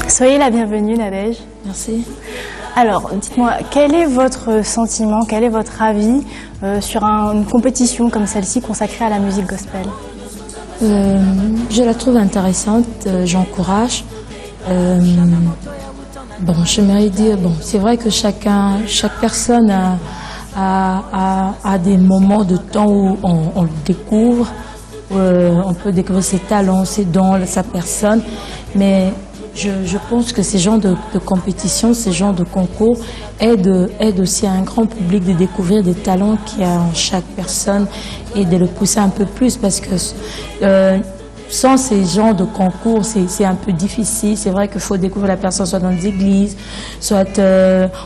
Soyez la bienvenue, Nadège. Merci. Alors, dites-moi, quel est votre sentiment, quel est votre avis sur une compétition comme celle-ci consacrée à la musique gospel? Je la trouve intéressante, j'encourage. Bon, j'aimerais dire, bon, c'est vrai que chaque personne a des moments de temps où on le découvre, on peut découvrir ses talents, ses dons, sa personne, mais je pense que ces genres de compétitions, ces genres de concours aident aussi à un grand public de découvrir des talents qu'il y a en chaque personne et de le pousser un peu plus parce que sans ces genres de concours, c'est un peu difficile. C'est vrai qu'il faut découvrir la personne soit dans des églises, soit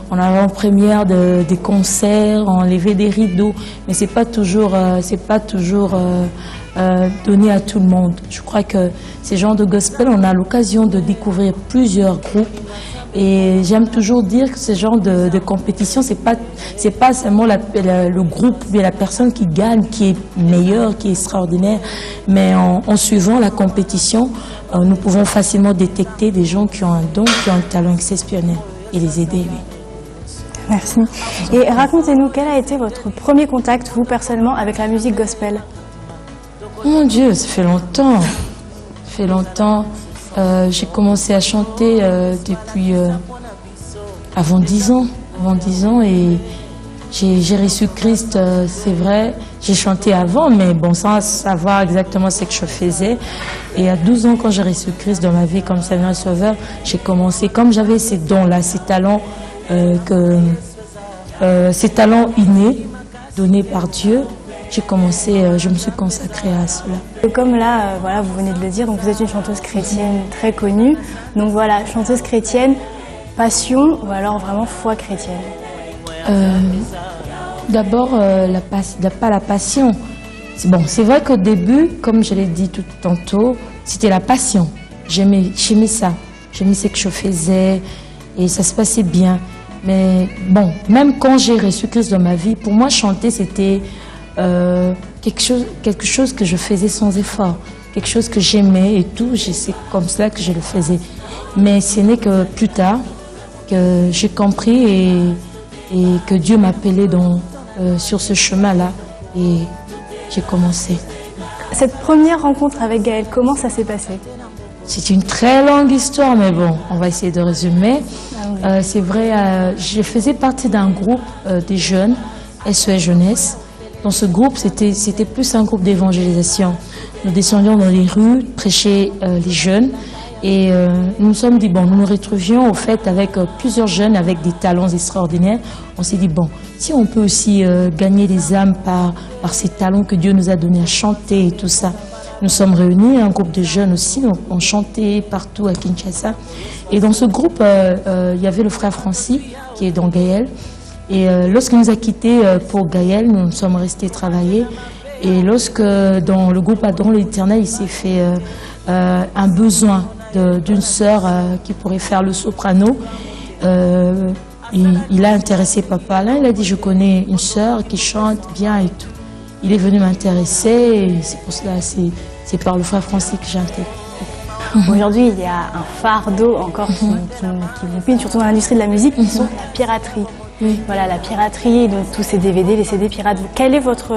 en avant-première des concerts, en lever des rideaux, mais c'est pas toujours donné à tout le monde. Je crois que ces genres de gospel, on a l'occasion de découvrir plusieurs groupes. Et j'aime toujours dire que ce genre de compétition, c'est pas seulement le groupe ou la personne qui gagne, qui est meilleure, qui est extraordinaire, mais en suivant la compétition, nous pouvons facilement détecter des gens qui ont un don, qui ont un talent exceptionnel et les aider. Oui. Merci. Et racontez-nous, quel a été votre premier contact, vous personnellement, avec la musique gospel? Mon Dieu, ça fait longtemps. Ça fait longtemps. J'ai commencé à chanter depuis avant 10 ans. Avant 10 ans et j'ai reçu Christ, c'est vrai. J'ai chanté avant, mais bon, sans savoir exactement ce que je faisais. Et à 12 ans, quand j'ai reçu Christ dans ma vie comme Seigneur et Sauveur, j'ai commencé, comme j'avais ces dons-là, ces talents innés, donnés par Dieu, je me suis consacrée à cela. Et comme là, voilà, vous venez de le dire, donc vous êtes une chanteuse chrétienne très connue. Donc voilà, chanteuse chrétienne, passion ou alors vraiment foi chrétienne? D'abord, pas la passion. C'est vrai qu'au début, comme je l'ai dit tout tantôt, c'était la passion. J'aimais ça. J'aimais ce que je faisais et ça se passait bien. Mais bon, même quand j'ai reçu Christ dans ma vie, pour moi, chanter, c'était quelque chose que je faisais sans effort, quelque chose que j'aimais et tout, c'est comme ça que je le faisais. Mais ce n'est que plus tard que j'ai compris et que Dieu m'appelait sur ce chemin-là et j'ai commencé. Cette première rencontre avec Gaël, comment ça s'est passé? C'est une très longue histoire, mais bon, on va essayer de résumer. C'est vrai, je faisais partie d'un groupe des jeunes, SOS Jeunesse. Dans ce groupe, c'était plus un groupe d'évangélisation. Nous descendions dans les rues, prêcher les jeunes. Et nous nous sommes dit, bon, nous nous retrouvions au fait avec plusieurs jeunes avec des talents extraordinaires. On s'est dit, bon, si on peut aussi gagner les âmes par ces talents que Dieu nous a donnés à chanter et tout ça. Nous sommes réunis, un groupe de jeunes aussi, on chantait partout à Kinshasa. Et dans ce groupe, il y avait le frère Francis, qui est dans Gaël. Et lorsqu'il nous a quittés pour Gaël, nous sommes restés travailler. Et lorsque dans le groupe Adorons l'Éternel, il s'est fait un besoin d'une sœur qui pourrait faire le soprano, il a intéressé papa Alain. Il a dit, je connais une sœur qui chante bien et tout. Il est venu m'intéresser et c'est pour cela, c'est par le frère Francis que j'ai intégré. Aujourd'hui, il y a un fardeau encore qui vous pine, surtout dans l'industrie de la musique, qui sont la piraterie. Oui. Voilà, la piraterie, donc tous ces DVD, les CD pirates. Quel est votre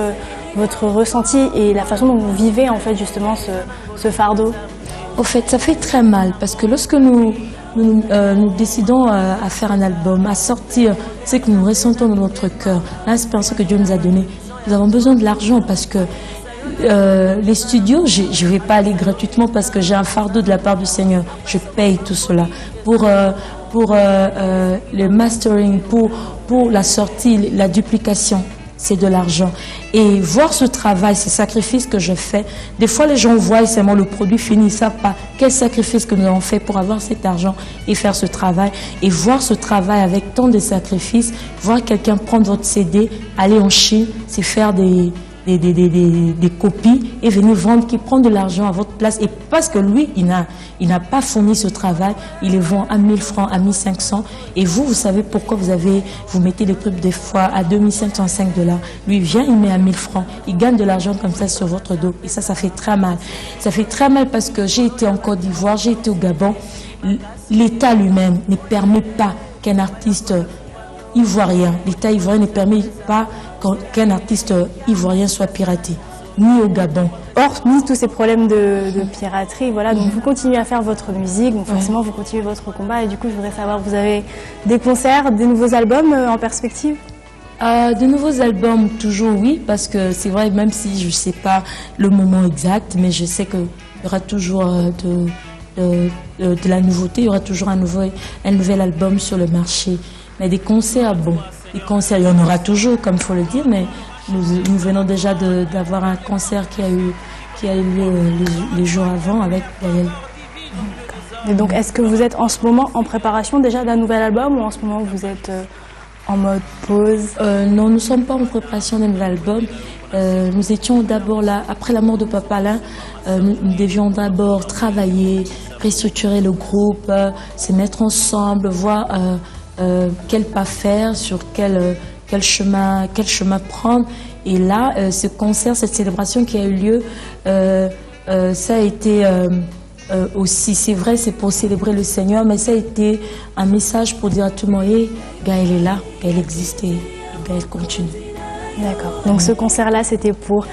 ressenti et la façon dont vous vivez en fait justement ce fardeau? Au fait, ça fait très mal parce que lorsque nous décidons à faire un album, à sortir ce que nous ressentons dans notre cœur, l'inspiration que Dieu nous a donnée, nous avons besoin de l'argent parce que les studios, je ne vais pas aller gratuitement parce que j'ai un fardeau de la part du Seigneur. Je paye tout cela pour le mastering, pour la sortie, la duplication. C'est de l'argent. Et voir ce travail, ces sacrifices que je fais, des fois les gens voient seulement le produit fini, ils ne savent pas quel sacrifice que nous avons fait pour avoir cet argent et faire ce travail. Et voir ce travail avec tant de sacrifices, voir quelqu'un prendre votre CD, aller en Chine, c'est faire des des copies et venir vendre, qui prend de l'argent à votre place. Et parce que lui, il n'a pas fourni ce travail, il les vend à 1000 francs, à 1500. Et vous savez pourquoi vous mettez des trucs des fois à 2505 $. Lui, il vient, il met à 1000 francs. Il gagne de l'argent comme ça sur votre dos. Et ça fait très mal. Ça fait très mal parce que j'ai été en Côte d'Ivoire, j'ai été au Gabon. L'État lui-même ne permet pas qu'un artiste ivoirien, l'État ivoirien ne permet pas qu'un artiste ivoirien soit piraté, ni au Gabon. Or, mis tous ces problèmes de piraterie, voilà, donc vous continuez à faire votre musique, donc forcément vous continuez votre combat. Et du coup, je voudrais savoir, vous avez des concerts, des nouveaux albums en perspective? De nouveaux albums, toujours oui, parce que c'est vrai, même si je ne sais pas le moment exact, mais je sais qu'il y aura toujours de la nouveauté, il y aura toujours un nouvel album sur le marché. Mais des concerts, bon, des concerts, il y en aura toujours, comme il faut le dire, mais nous venons déjà d'avoir un concert qui a eu lieu les jours avant avec Gaël. Et donc, est-ce que vous êtes en ce moment en préparation déjà d'un nouvel album, ou en ce moment vous êtes en mode pause? Non, nous ne sommes pas en préparation d'un nouvel album. Nous étions d'abord là, après la mort de Papa Alain, nous devions d'abord travailler, restructurer le groupe, se mettre ensemble, voir quel pas faire, sur quel chemin prendre. Et là, ce concert, cette célébration qui a eu lieu, ça a été aussi, c'est vrai, c'est pour célébrer le Seigneur, mais ça a été un message pour dire à tout le monde, hey, Gaël est là, Gaël existe et Gaël continue. D'accord. Donc ce concert-là, c'était pour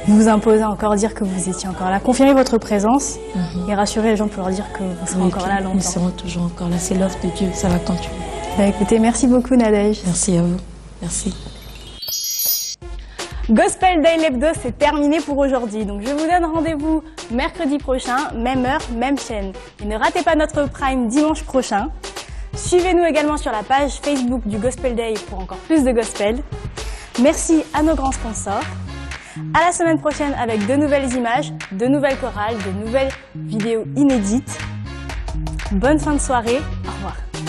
vous imposer encore, dire que vous étiez encore là, confirmer votre présence et rassurer les gens pour leur dire que vous serez encore là longtemps. Nous serons toujours encore là, c'est l'œuvre de Dieu, ça va continuer. Bah, écoutez, merci beaucoup Nadège. Merci à vous, merci. Gospel Day Lebdo, c'est terminé pour aujourd'hui. Donc je vous donne rendez-vous mercredi prochain, même heure, même chaîne. Et ne ratez pas notre prime dimanche prochain. Suivez-nous également sur la page Facebook du Gospel Day pour encore plus de gospel. Merci à nos grands sponsors. À la semaine prochaine avec de nouvelles images, de nouvelles chorales, de nouvelles vidéos inédites. Bonne fin de soirée